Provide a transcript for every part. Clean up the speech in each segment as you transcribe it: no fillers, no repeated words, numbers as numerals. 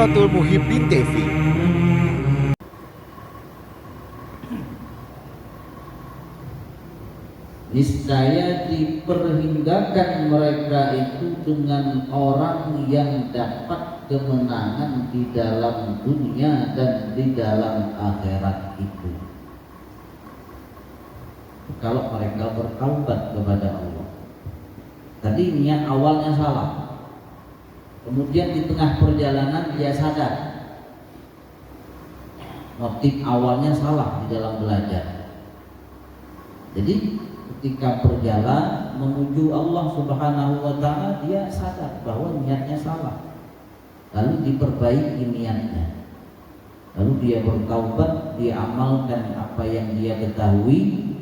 Tazkiratul Muhibbin TV. Niscaya diperhinggakan mereka itu dengan orang yang dapat kemenangan di dalam dunia dan di dalam akhirat itu, kalau mereka bertaubat kepada Allah. Tadi niat awalnya salah, kemudian di tengah perjalanan dia sadar motif awalnya salah di dalam belajar. Jadi ketika berjalan menuju Allah Subhanahu wa Ta'ala, dia sadar bahwa niatnya salah, lalu diperbaiki niatnya, lalu dia bertaubat, dia amalkan apa yang dia ketahui,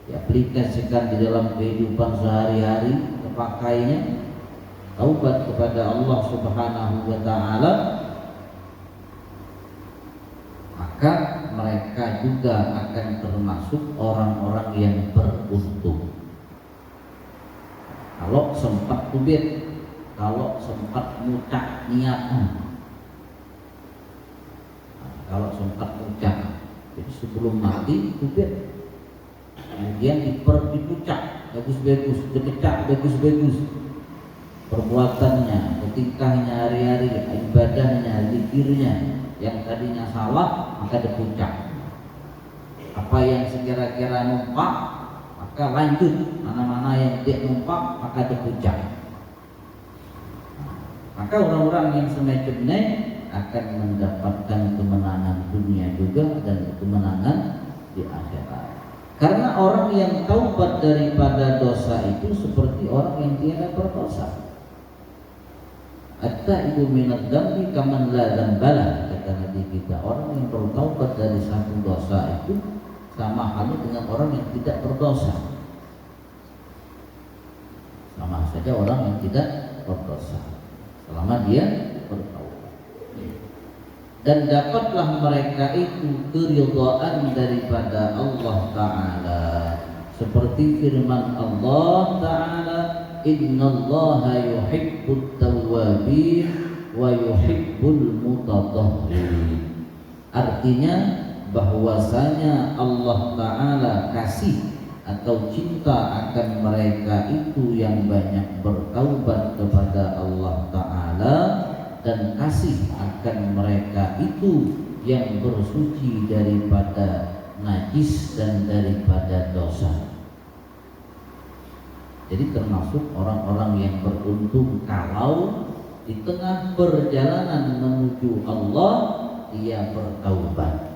diaplikasikan di dalam kehidupan sehari-hari, terpakainya, taubat kepada Allah Subhanahu wa Ta'ala, maka mereka juga akan termasuk orang-orang yang beruntung. Kalau sempat tubit, kalau sempat mucak niatan, kalau sempat mucak, jadi sebelum mati tubit, kemudian dipucak bagus-bagus, dikecak bagus-bagus perbuatannya, tingkahnya hari-hari, ibadahnya, zikirnya, yang tadinya salah maka dipucak. Apa yang sekira-kira numpak maka lanjut, mana-mana yang tidak numpak maka dipucak. Maka orang-orang yang semacam ini akan mendapatkan kemenangan dunia juga dan kemenangan di akhirat. Karena orang yang taubat daripada dosa itu seperti orang yang tidak berdosa. At-taibu minadz dzambi kaman la dzambalah, kata Nabi kita. Orang yang bertaubat dari satu dosa itu sama halnya dengan orang yang tidak berdosa. Sama saja orang yang tidak berdosa selama dia bertaubat. Dan dapatlah mereka itu keridhaan daripada Allah Ta'ala, seperti firman Allah Ta'ala, innallaha yuhibbut tawwabin wa yuhibbul mutatahhirin. Artinya bahwasanya Allah Ta'ala kasih atau cinta akan mereka itu yang banyak bertaubat kepada Allah Ta'ala, dan kasih akan mereka itu yang bersuci daripada najis dan daripada dosa. Jadi termasuk orang-orang yang beruntung kalau di tengah perjalanan menuju Allah dia bertaubat.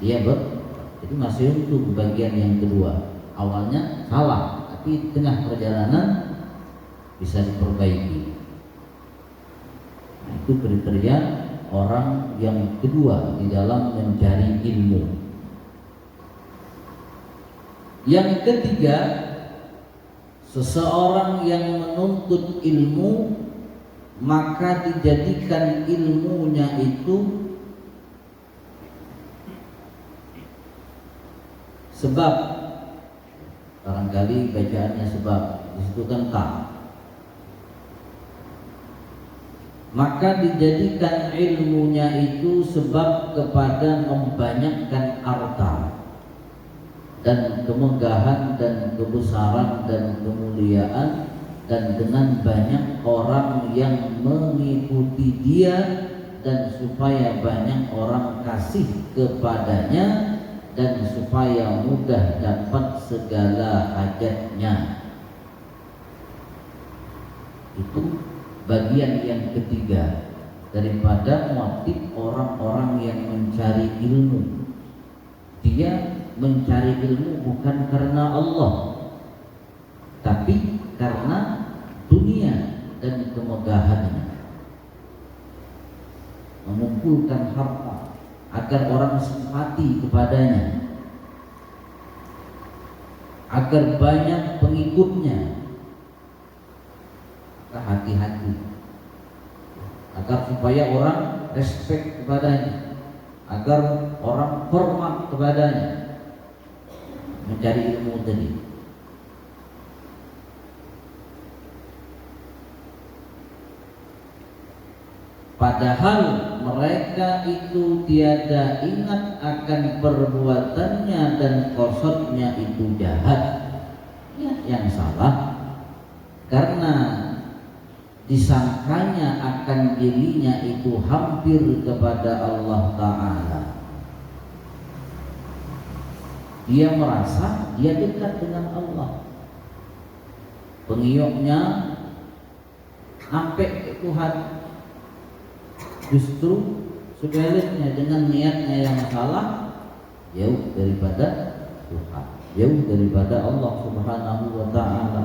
Jadi masih untung bagian yang kedua. Awalnya salah, tapi di tengah perjalanan bisa diperbaiki. Nah, itu kriteria orang yang kedua di dalam mencari ilmu. Yang ketiga, seseorang yang menuntut ilmu maka dijadikan ilmunya itu sebab. Barangkali bacaannya sebab, disitu kan tak. Maka dijadikan ilmunya itu sebab kepada membanyakkan harta dan kemegahan dan kebesaran dan kemuliaan, dan dengan banyak orang yang mengikuti dia, dan supaya banyak orang kasih kepadanya, dan supaya mudah dapat segala hajatnya. Itu bagian yang ketiga daripada motif orang-orang yang mencari ilmu. Dia mencari ilmu bukan karena Allah, tapi karena dunia dan kemegahannya, mengumpulkan harta agar orang simpati kepadanya, agar banyak pengikutnya. Hati-hati, agar supaya orang respect kepadanya, agar orang hormat kepadanya. Mencari ilmu tadi. padahal mereka itu tiada ingat akan perbuatannya dan qasdnya itu jahat. Ya, yang salah karena disangkanya akan dirinya itu hampir kepada Allah Ta'ala. Dia merasa dia dekat dengan Allah, pengioknya sampai ke Tuhan. Justru sebaliknya dengan niatnya yang salah, jauh daripada Tuhan, jauh daripada Allah Subhanahu wa Ta'ala.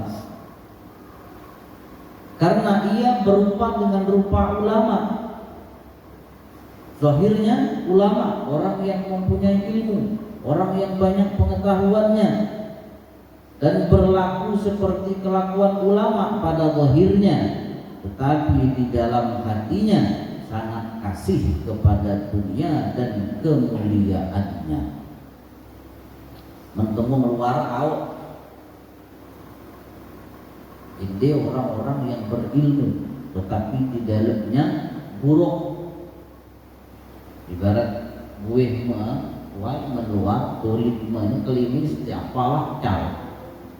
Karena ia berupa dengan rupa ulama. Zahirnya ulama, orang yang mempunyai ilmu, orang yang banyak pengetahuannya, dan berlaku seperti kelakuan ulama pada zahirnya, tetapi di dalam hatinya sangat kasih kepada dunia dan kemuliaannya. Mentemu luar out. Ini orang-orang yang berilmu tetapi di dalamnya buruk. Ibarat buih meluar, tulis kelimis apalah cal.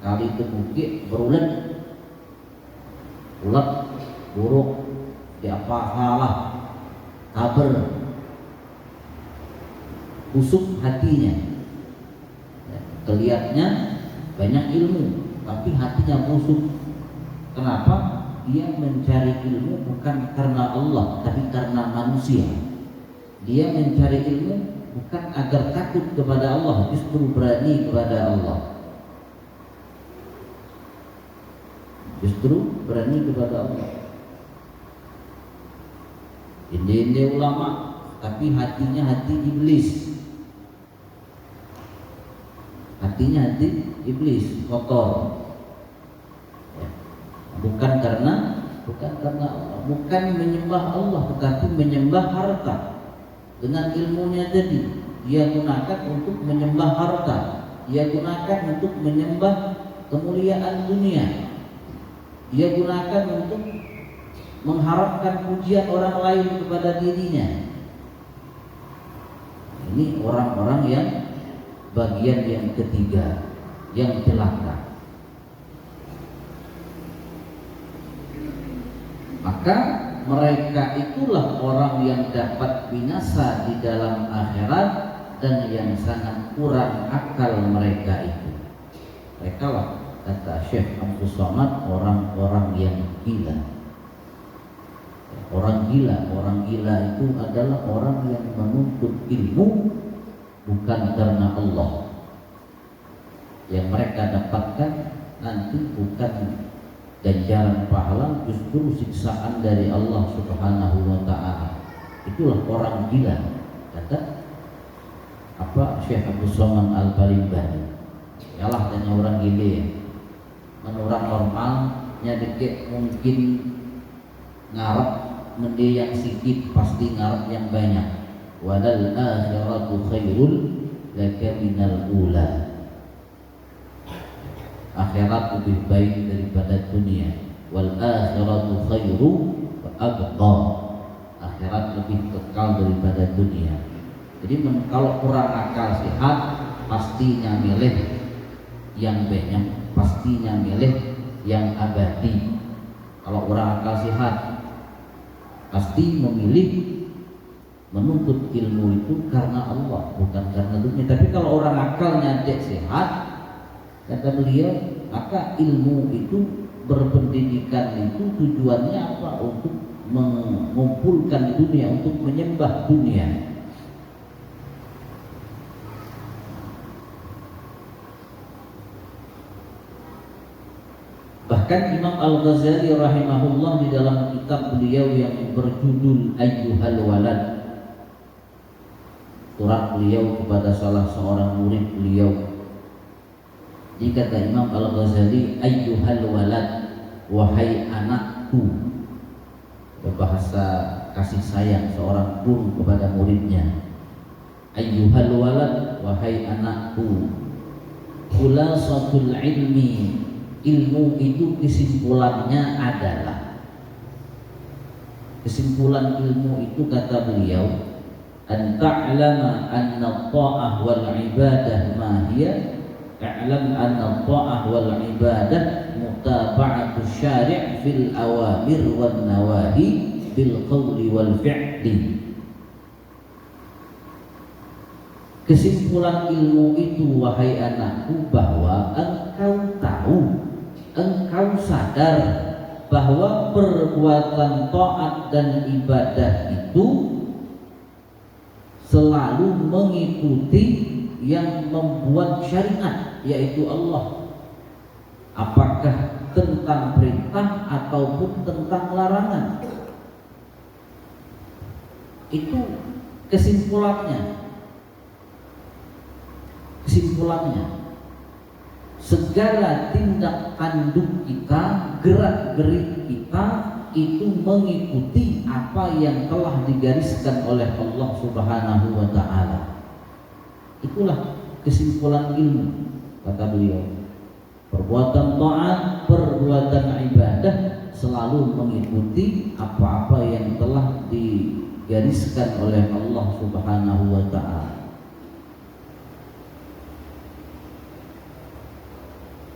Kali itu bukit berulat, ulat buruk diapa salah, kabar busuk hatinya. Kelihatannya banyak ilmu tapi hatinya busuk. Kenapa? Dia mencari ilmu bukan karena Allah tapi karena manusia. Dia mencari ilmu bukan agar takut kepada Allah, justru berani kepada Allah. Justru berani kepada Allah. Ini ulama tapi hatinya hati iblis. Hatinya hati iblis, kotor. Bukan karena Allah, bukan menyembah Allah tetapi menyembah harta. Dengan ilmunya tadi dia gunakan untuk menyembah harta, dia gunakan untuk menyembah kemuliaan dunia, dia gunakan untuk mengharapkan pujian orang lain kepada dirinya. Ini orang-orang yang bagian yang ketiga yang celaka. Maka mereka itulah orang yang dapat binasa di dalam akhirat dan yang sangat kurang akal mereka itu. Mereka lah, kata Syekh Abdul Somad, orang-orang yang gila. Orang gila itu adalah orang yang menuntut ilmu bukan karena Allah. Yang mereka dapatkan nanti bukan ganjaran pahala, justru siksaan dari Allah Subhanahu wa Ta'ala. Itulah orang gila, kata Syekh Abdul Somad Al-Balimbani. Yalah tanya orang gila ya. Menurut normalnya dikit mungkin ngarep mende yang sedikit, pasti ngarep yang banyak. Walal akhiratu khairul laka minal ula. Akhirat lebih baik daripada dunia. Wal akhiratu khairu wa abqa. Akhirat lebih kekal daripada dunia. Jadi kalau kurang akal sehat, pastinya milih yang banyak, pastinya milih yang abadi. Kalau orang akal sehat, pasti memilih menuntut ilmu itu karena Allah, bukan karena dunia. Tapi kalau orang akalnya tidak sehat, kata beliau, maka ilmu itu, berpendidikan itu tujuannya apa? Untuk mengumpulkan dunia, untuk menyembah dunia. Bahkan Imam Al-Ghazali rahimahullah di dalam kitab beliau yang berjudul Ayyuhal Walad, surat beliau kepada salah seorang murid beliau, kata Imam Al-Ghazali, Ayyuhal Walad, wahai anakku. Bahasa kasih sayang seorang guru kepada muridnya. Ayyuhal walad, wahai anakku. Khulasatul ilmi, ilmu itu kesimpulannya adalah, Kesimpulan ilmu itu kata beliau, an ta'lama anna ta'ah wal ibadah ma hiya, i'lam anna ta'ah wal ibadah mutaba'atu syari' fil awamir wan nawahi bil qawli wal fi'li. Kesimpulan ilmu itu wahai anakku, bahwa engkau tahu, engkau sadar bahwa perbuatan taat dan ibadah itu selalu mengikuti yang membuat syariat, yaitu Allah. Apakah tentang perintah ataupun tentang larangan. Itu kesimpulannya. Segala tindak tanduk kita, gerak-gerik kita itu mengikuti apa yang telah digariskan oleh Allah Subhanahu wa ta'ala. Itulah kesimpulan ilmu, kata beliau. Perbuatan taat, perbuatan ibadah selalu mengikuti apa-apa yang telah digariskan oleh Allah Subhanahu wa ta'ala.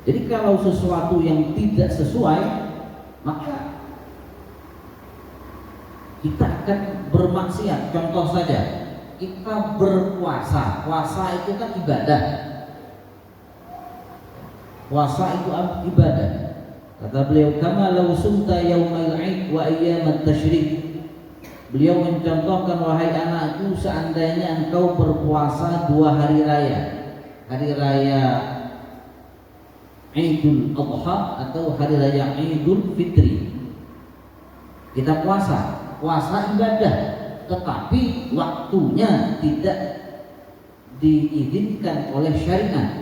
Jadi kalau sesuatu yang tidak sesuai, maka kita akan bermaksiat. Contoh saja, kita berpuasa. Puasa itu kan ibadah. Puasa itu ibadah. Kata beliau, kama law sumta yaumal 'id wa ayyamat tasyrik. Beliau mencontohkan, wahai anakku, seandainya engkau berpuasa 2 hari raya. Hari raya Idul Adha atau hari raya Idul Fitri. Kita puasa ibadah, tetapi waktunya tidak diizinkan oleh syariat.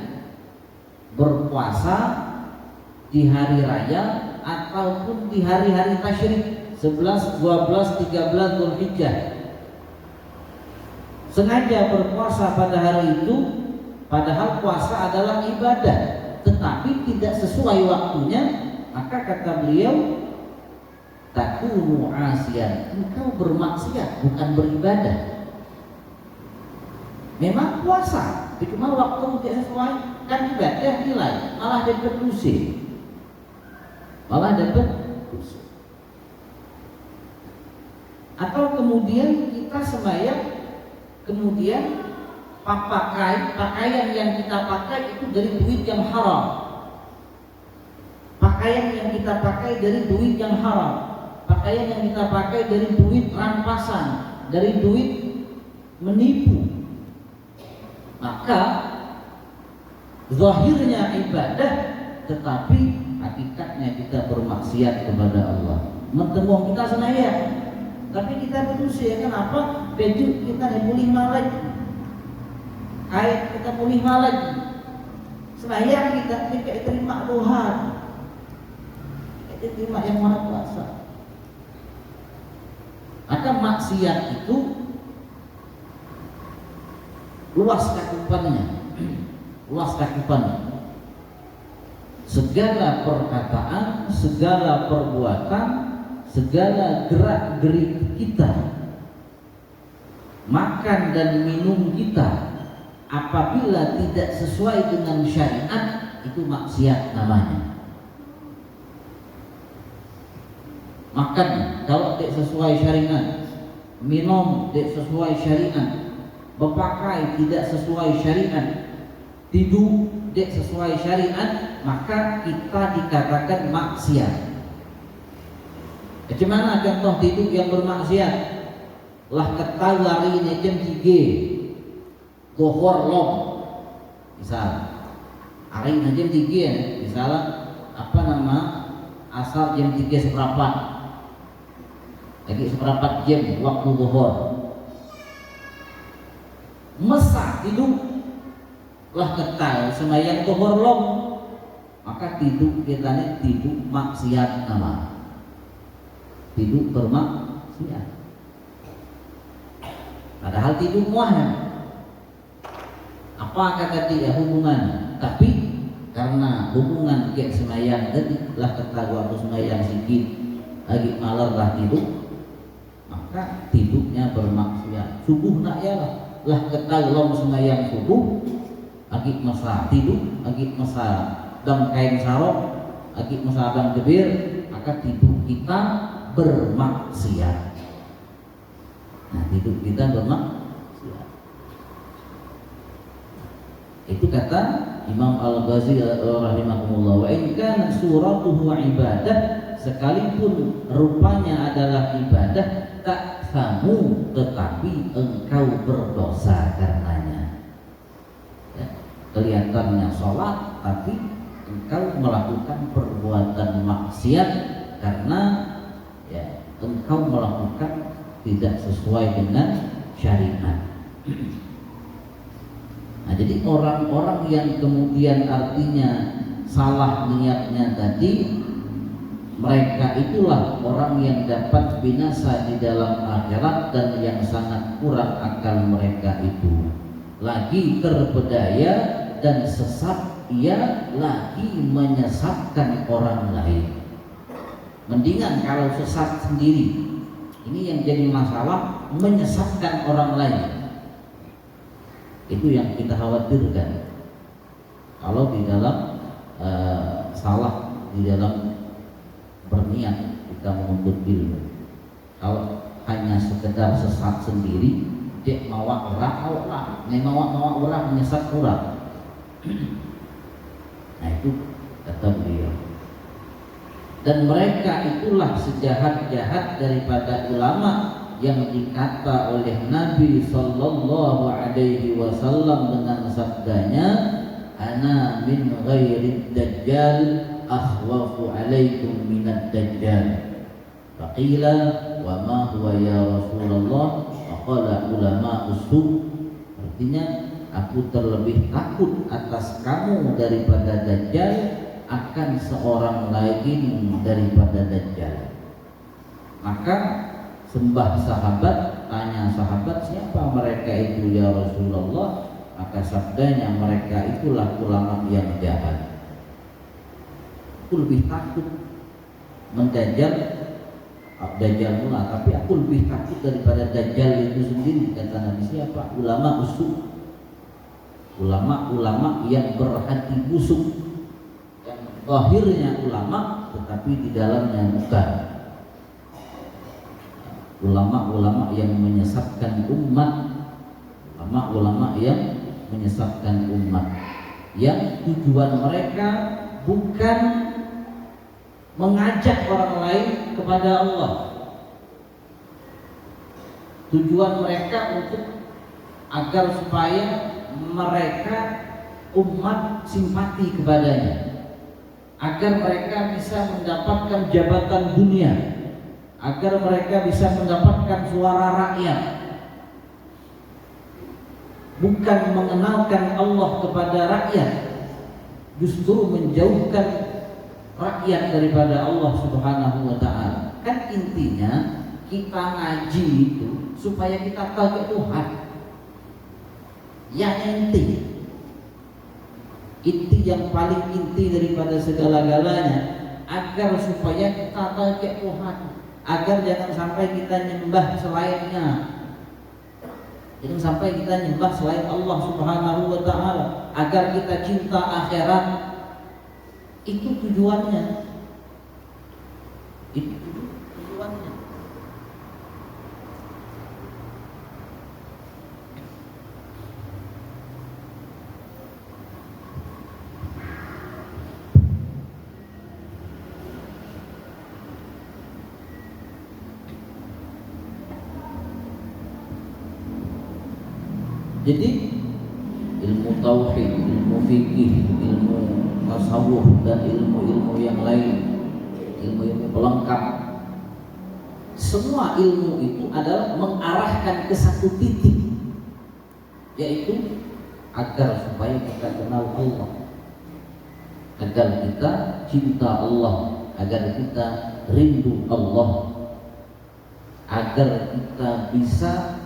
Berpuasa di hari raya ataupun di hari-hari tasyrik 11, 12, 13 Dzulhijjah. Sengaja berpuasa pada hari itu, padahal puasa adalah ibadah, tetapi tidak sesuai waktunya, maka kata beliau, takunu asiyan, engkau bermaksiat, bukan beribadah. Memang puasa, cuma waktu tidak sesuai, kan ibadah nilai, malah dapat dosa. Atau kemudian kita sembahyang, kemudian pakaian yang kita pakai itu dari duit yang haram. Pakaian yang kita pakai dari duit yang haram. Pakaian yang kita pakai dari duit rampasan, dari duit menipu. Maka zahirnya ibadah, tetapi hakikatnya kita bermaksiat kepada Allah. Mentemung kita senaya, tapi kita berdosa. Kenapa? Baju kita dipulih malah, ayat kita pulih lagi. Sembahyang kita tidak terima Tuhan, tidak terima yang Maha Kuasa. Maka maksiat itu luas cakupannya. Segala perkataan, segala perbuatan, segala gerak-gerik kita, makan dan minum kita, apabila tidak sesuai dengan syariat, itu maksiat namanya. Makan kalau tidak sesuai syariat, minum tidak sesuai syariat, berpakai tidak sesuai syariat, tidur tidak sesuai syariat, maka kita dikatakan maksiat. Bagaimana contoh tidur yang bermaksiat? Lah ketahui hari ini jam 3 Zuhur long, misal hari ini jam 3, misal asar jam 3 seperempat, lagi seperempat jam waktu zuhur, mesak tidur lah ketahui sembahyang zuhur long, maka tidur kita ini tidur maksiat nama, tidur bermaksiat, padahal tidur muahnya. Apa kata dia hubungan? Tapi karena hubungan kayak semayang tadi lah kata waktu semayang sikit lagi malam lah tidur, maka tidurnya bermaksiat. Subuh nak ya lah ketalong semayang subuh, agik masa tidur, agik masa dam kain sarong, agik masa dam jebir, maka tidur kita bermaksiat. Nah, tidur kita bermaksiat. Itu kata Imam Al-Ghazali rahimahullah, wa in kana suratuhu ibadah, sekalipun rupanya adalah ibadah, tak kamu tetapi engkau berdosa karenanya. Ya, kelihatannya sholat tapi engkau melakukan perbuatan maksiat karena ya engkau melakukan tidak sesuai dengan syariat. Nah, jadi orang-orang yang kemudian artinya salah niatnya tadi, mereka itulah orang yang dapat binasa di dalam akhirat dan yang sangat kurang akal mereka itu. Lagi terpedaya dan sesat, ia lagi menyesatkan orang lain. Mendingan kalau sesat sendiri. Ini yang jadi masalah, menyesatkan orang lain. Itu yang kita khawatirkan. Kalau di dalam salah, di dalam berniat kita menuntut ilmu. Kalau hanya sekedar sesat sendiri, dia mawa orang, mawa orang menyesat orang. Nah itu kata beliau. Dan mereka itulah sejahat-jahat daripada ulama yang dikata oleh Nabi Sallallahu Alaihi Wasallam dengan sabdanya, ana min ghairi dajjal akhwafu alaikum minad dajjal. Faqila wa ma huwa ya Rasulullah? Faqala ulama usul. Artinya, aku terlebih takut atas kamu daripada dajjal, akan seorang lain daripada dajjal. Maka sembah sahabat, tanya sahabat, siapa mereka itu ya Rasulullah? Maka sabdanya, mereka itulah ulama yang jahat. Aku lebih takut mendajjal dajjal mula, tapi aku lebih takut daripada dajjal itu sendiri. Kata Nabi, siapa? Ulama busuk. Ulama-ulama yang berhati busuk, yang lahirnya ulama tetapi di dalamnya bukan. Ulama-ulama yang menyesatkan umat, ulama-ulama yang menyesatkan umat, yang tujuan mereka bukan mengajak orang lain kepada Allah. Tujuan mereka untuk agar supaya mereka umat simpati kepadanya, agar mereka bisa mendapatkan jabatan dunia, agar mereka bisa mendapatkan suara rakyat, bukan mengenalkan Allah kepada rakyat, justru menjauhkan rakyat daripada Allah Subhanahu wa ta'ala. Kan intinya kita ngaji itu supaya kita tahu Tuhan. Yang inti yang paling inti daripada segala-galanya, agar supaya kita tahu Tuhan, agar jangan sampai kita nyembah selainnya, jangan sampai kita nyembah selain Allah Subhanahu wa ta'ala, agar kita cinta akhirat. Itu tujuannya. Itu tujuannya. Jadi ilmu tauhid, ilmu fikih, ilmu tasawuf dan ilmu-ilmu yang lain, ilmu-ilmu pelengkap, semua ilmu itu adalah mengarahkan ke satu titik, yaitu agar supaya kita kenal Allah, agar kita cinta Allah, agar kita rindu Allah, agar kita bisa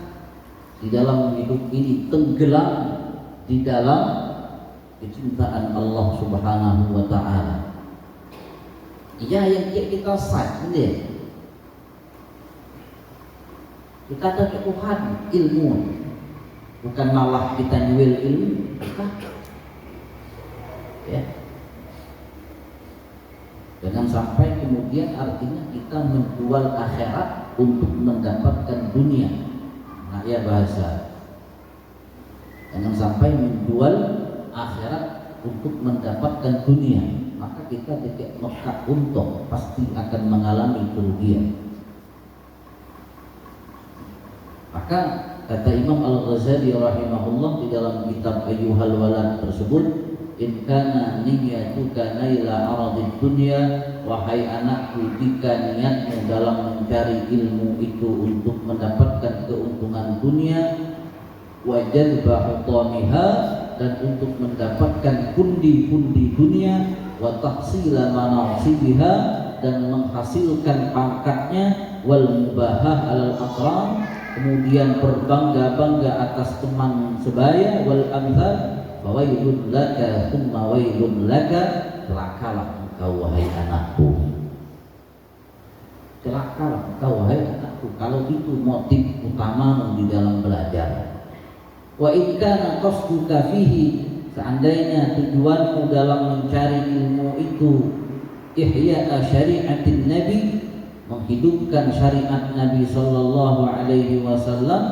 di dalam hidup ini tenggelam di dalam kecintaan Allah Subhanahu wa ta'ala. Ya, yang kita sadar Kita kecukupan ilmu, bukan malah kita nyuil ilmu. Bukan. Ya. Jangan sampai kemudian artinya kita menjual akhirat untuk mendapatkan dunia. Nah, ya bahasa. Jangan sampai menjual akhirat untuk mendapatkan dunia. Maka kita tidak mekak untung, pasti akan mengalami kerugian. Maka kata Imam Al-Ghazali rahimahullah di dalam kitab Ayyuhal Walad tersebut, in kana niyyatuka naila aradid dunya, wahai anakku, jika niatmu dalam mencari ilmu itu untuk mendapatkan keuntungan dunia, wa jalba hutamiha, dan untuk mendapatkan pundi-pundi dunia, wa tahsila manasibiha, dan menghasilkan pangkatnya, wal mubahah alal aqran, kemudian berbangga-bangga atas teman sebaya, wal amthal, fawailun laka thumma wailun laka, celakalah engkau wahai anakku, celakalah engkau wahai anakku kalau itu motif utamamu di dalam belajar. Wa in kana qasduka fihi, seandainya tujuanmu dalam mencari ilmu itu ihya syariatin nabi, menghidupkan syariat Nabi sallallahu alaihi wasallam,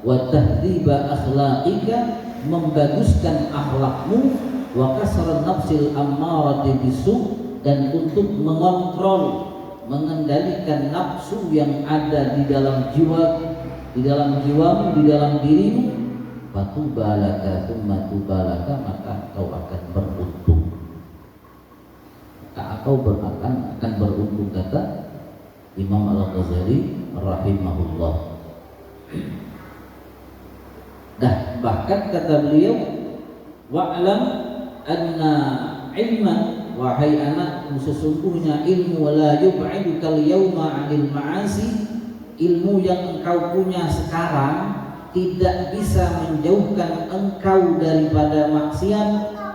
wa tahdziba akhlaqika, membaguskan akhlakmu, wa kasran nafsil ammarati bisu, dan untuk mengontrol, mengendalikan nafsu yang ada di dalam jiwa, di dalam jiwamu, di dalam dirimu, fatubalaka thumma tubalaka, maka kau akan beruntung. Maka kau akan beruntung, kata Imam Al-Ghazali rahimahullah. Nah, bahkan kata beliau, wa'lam anna ilman, wahai anakku, sesungguhnya ilmu la yub'idukal yawma 'anil ma'asi, ilmu yang engkau punya sekarang tidak bisa menjauhkan engkau daripada maksiat,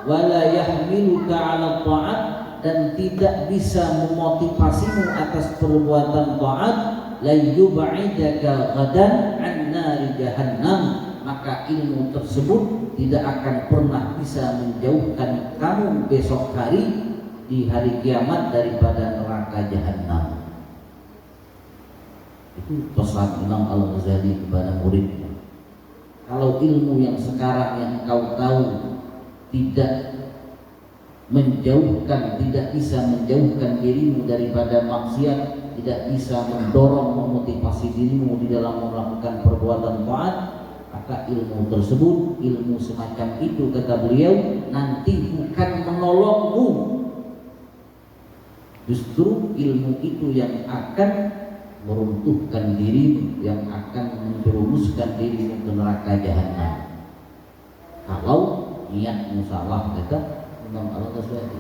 wala yahmiluka 'ala ta'at, dan tidak bisa memotivasimu atas perbuatan taat, la yub'idaka ghadan 'an nari jahannam, maka ilmu tersebut tidak akan pernah bisa menjauhkan kamu besok hari di hari kiamat daripada neraka jahanam. Itu pesan Imam Al-Ghazali kepada muridnya. Kalau ilmu yang sekarang yang kau tahu tidak menjauhkan, tidak bisa menjauhkan dirimu daripada maksiat, tidak bisa mendorong, memotivasi dirimu di dalam melakukan perbuatan taat, maka ilmu tersebut, ilmu semacam itu, kata beliau, nanti bukan menolongmu, justru ilmu itu yang akan meruntuhkan dirimu, yang akan menjerumuskan dirimu ke neraka jahanam. Kalau niatmu salah, kata Imam Al-Ghazali.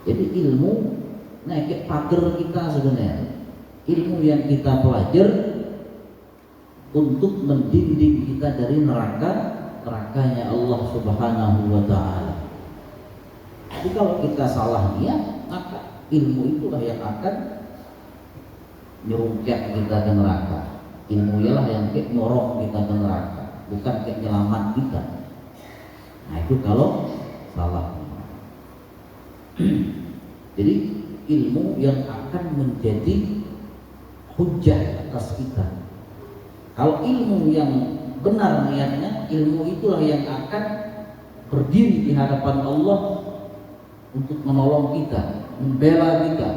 Jadi ilmu naik pagar kita sebenarnya, ilmu yang kita pelajari untuk mendidik kita dari nerakanya Allah Subhanahu wa Ta'ala. Jadi kalau kita salah niat, maka ilmu itulah yang akan nyerungkap kita ke neraka. Ilmu ialah yang kayak ngorok kita ke neraka, bukan kayak nyelamat kita. Nah, itu kalau salah. Jadi ilmu yang akan menjadi hujah atas kita. Kalau ilmu yang benar niatnya, ilmu itulah yang akan berdiri di hadapan Allah untuk menolong kita, membela kita.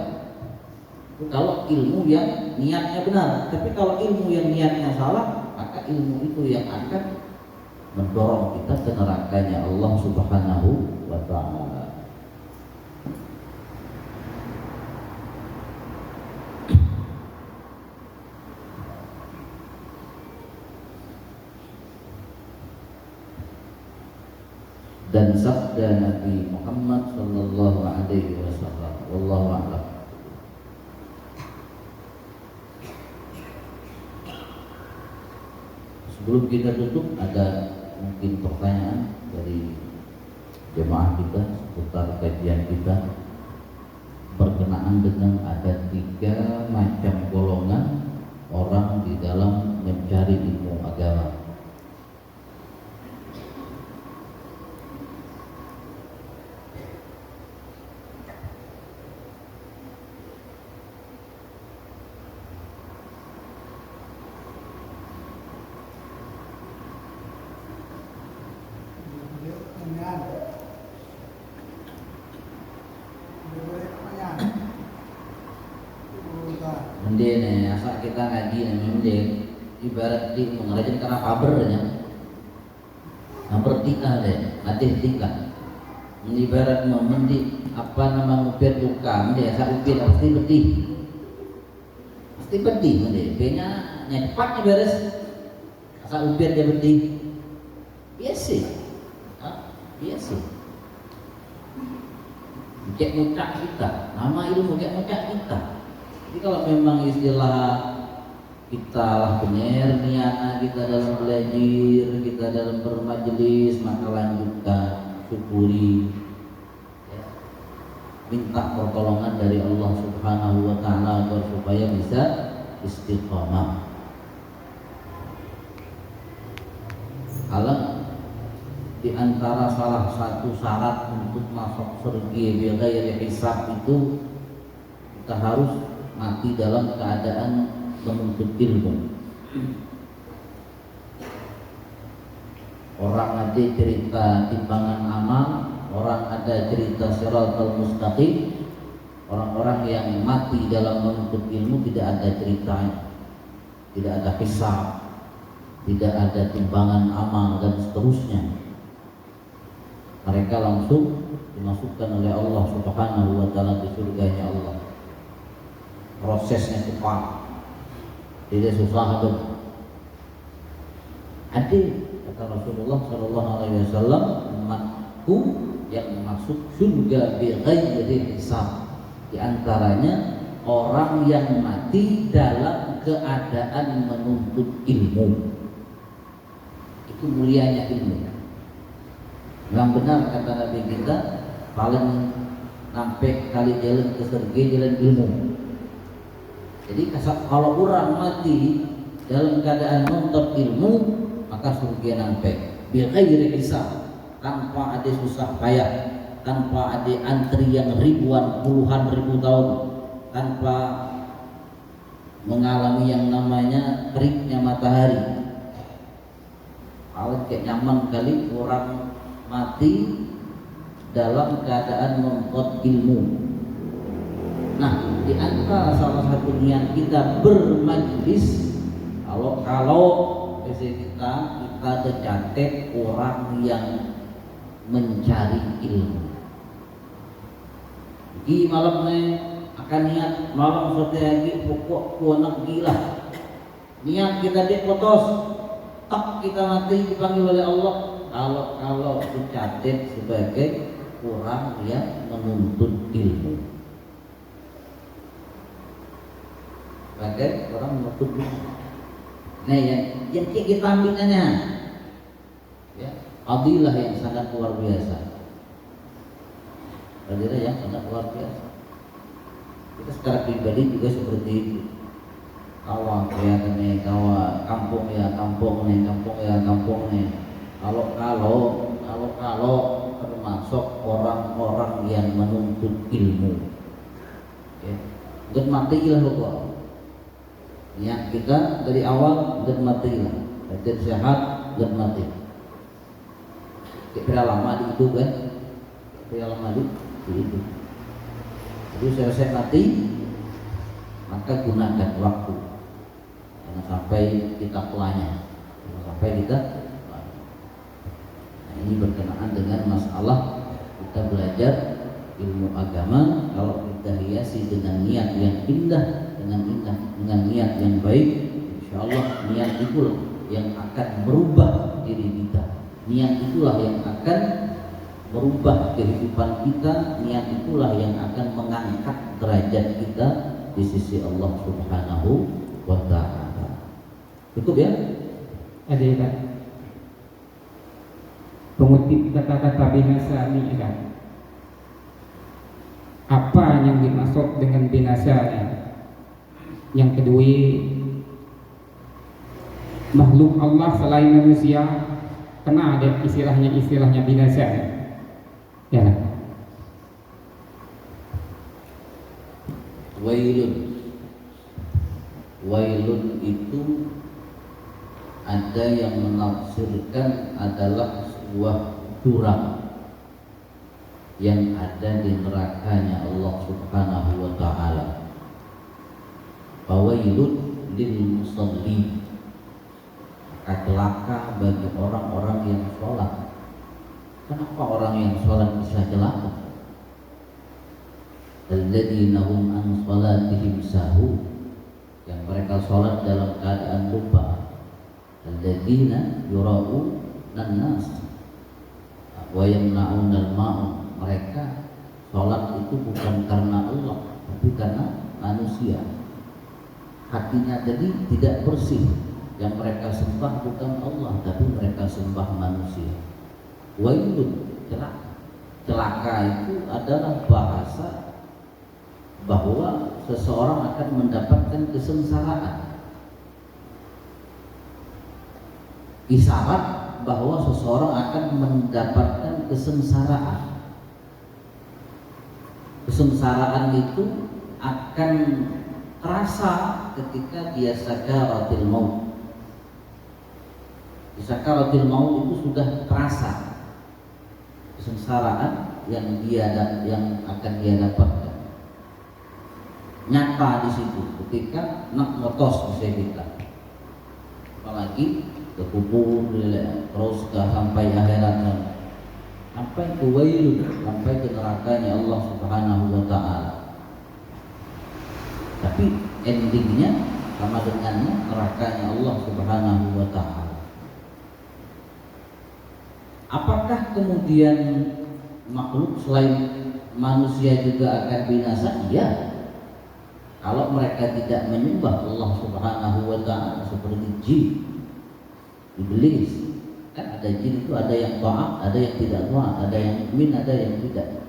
Kalau ilmu yang niatnya benar. Tapi kalau ilmu yang niatnya salah, maka ilmu itu yang akan mendorong kita ke nerakanya Allah Subhanahu wa Ta'ala. Dan sabda Nabi Muhammad sallallahu alaihi wasallam, wallahu a'lam. Sebelum kita tutup, ada mungkin pertanyaan dari jemaah kita seputar kajian kita berkenaan dengan ada 3 macam golongan orang di dalam mencari ilmu agama. Mende nih, asal kita ngaji nih mende ibarat di mengerjakan karena kabarnya, tika deh, hati tika. Ibarat memendi apa nama ngupir luka, mende asal upir pasti pedih mende, benya cepat beres, asal upir dia pedih, biasa, biasa. Kayak mucak kita, nama ilmu kayak mucak kita. Jadi kalau memang istilah kita lah benar niat kita dalam belajar, kita dalam bermajelis, maka lanjutkan, syukuri, ya. Minta pertolongan dari Allah Subhanahu wa Ta'ala agar supaya bisa istiqamah. Kalau di antara salah satu syarat untuk masuk surga bighairi hisab itu kita harus mati dalam keadaan menuntut ilmu. Orang ada cerita timbangan amal, orang ada cerita siratal mustaqim. Orang-orang yang mati dalam menuntut ilmu tidak ada ceritanya, tidak ada hisab, tidak ada timbangan amal dan seterusnya. Mereka langsung dimasukkan oleh Allah Subhanahu wa Ta'ala di surganya Allah. Prosesnya cepat, tidak susah tuh. Ada kata Rasulullah Shallallahu Alaihi Wasallam, umatku yang masuk surga bighairi hisab, di antaranya orang yang mati dalam keadaan menuntut ilmu. Itu mulianya ilmu. Yang benar kata Nabi kita, paling sampai kali jalan ke surga jalan ilmu. Jadi kalau orang mati dalam keadaan menuntut ilmu, maka surga nampak bighairi hisab, tanpa ada susah payah, tanpa ada antri yang ribuan puluhan ribu tahun, tanpa mengalami yang namanya teriknya matahari. Kalau kayak nyaman kali orang mati dalam keadaan menuntut ilmu. Nah, di antara salah satu niat kita bermajlis, kalau kita tercatat orang yang mencari ilmu. Di malam ini akan niat malam sore lagi pokok kuanak gila. Niat kita dipotos, tak kita mati dipanggil oleh Allah. Kalau tercatat sebagai orang yang menuntut ilmu. Sebagai orang menuntut ilmu. Nah, yang kita ambilnya, ya, fadilah yang sangat luar biasa. Fadilah yang sangat luar biasa. Kita secara pribadi juga seperti itu. Kawan ya nih, kawan kampung ya kampung nih, kampung ya kampung nih. Kalau termasuk orang-orang yang menuntut ilmu, ya, dan matilah pokok. Niat kita dari awal dan matilah, dan sehat dan mati. Berapa lama di itu kan? Berapa lama di itu? Jadi selesai mati, maka gunakan waktu. Jangan sampai kita kelanya, jangan sampai kita. Nah, ini berkenaan dengan masalah kita belajar ilmu agama. Kalau kita hiasi dengan niat yang indah, dengan niat yang baik, insya Allah niat itulah yang akan merubah diri kita. Niat itulah yang akan merubah kehidupan kita. Niat itulah yang akan mengangkat derajat kita di sisi Allah Subhanahu wa Ta'ala. Cukup ya? Ada ya kan? Pengutip kata-kata binasa ini kan? Apa yang dimaksud dengan binasa? Yang kedua, makhluk Allah selain manusia kena ada istilahnya binasa. Ya. Wailun. Wailun itu ada yang menafsirkan adalah sebuah jurang yang ada di nerakanya Allah Subhanahu wa taala. Fawailun lil musallin. Celaka bagi orang-orang yang sholat. Kenapa orang yang sholat bisa celaka? Alladzina hum an sholatihim sahun, yang mereka sholat dalam keadaan lupa. Alladzina yura'unan nas wa yamna'unal ma'un, mereka sholat itu bukan karena Allah tapi karena manusia. Hatinya jadi tidak bersih. Yang mereka sembah bukan Allah tapi mereka sembah manusia. Wailun, celaka. Celaka itu adalah bahasa bahwa seseorang akan mendapatkan kesengsaraan. Isyarat bahwa seseorang akan mendapatkan kesengsaraan. Kesengsaraan itu akan terasa ketika dia sakaratil maut. Sakaratil maut itu sudah terasa kesengsaraan yang akan dia dapatkan. Nyata di situ ketika nak ngotos bisa kita. Apalagi ke kubur terus ke sampai akhirat, sampai ke wailun, sampai ke nerakanya Allah Subhanahu wa taala. Tapi endingnya sama dengannya nerakanya Allah Subhanahu wa taala. Apakah kemudian makhluk selain manusia juga akan binasa? Iya. Kalau mereka tidak menyembah Allah Subhanahu wa taala, seperti jin, iblis. Kan ada jin itu ada yang taat, ada yang tidak taat, ada yang mukmin, ada yang tidak.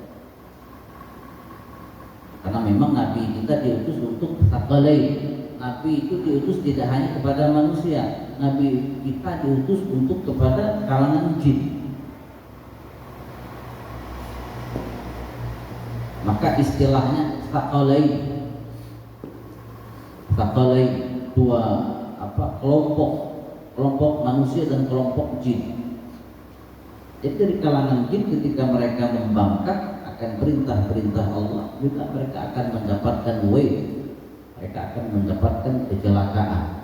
Karena memang Nabi kita diutus untuk tsaqalain. Nabi itu diutus tidak hanya kepada manusia. Nabi kita diutus untuk kepada kalangan jin. Maka istilahnya tsaqalain dua kelompok manusia dan kelompok jin. Jadi dari kalangan jin ketika mereka membangkang akan perintah-perintah Allah, juga mereka akan mendapatkan wail, mereka akan mendapatkan kecelakaan.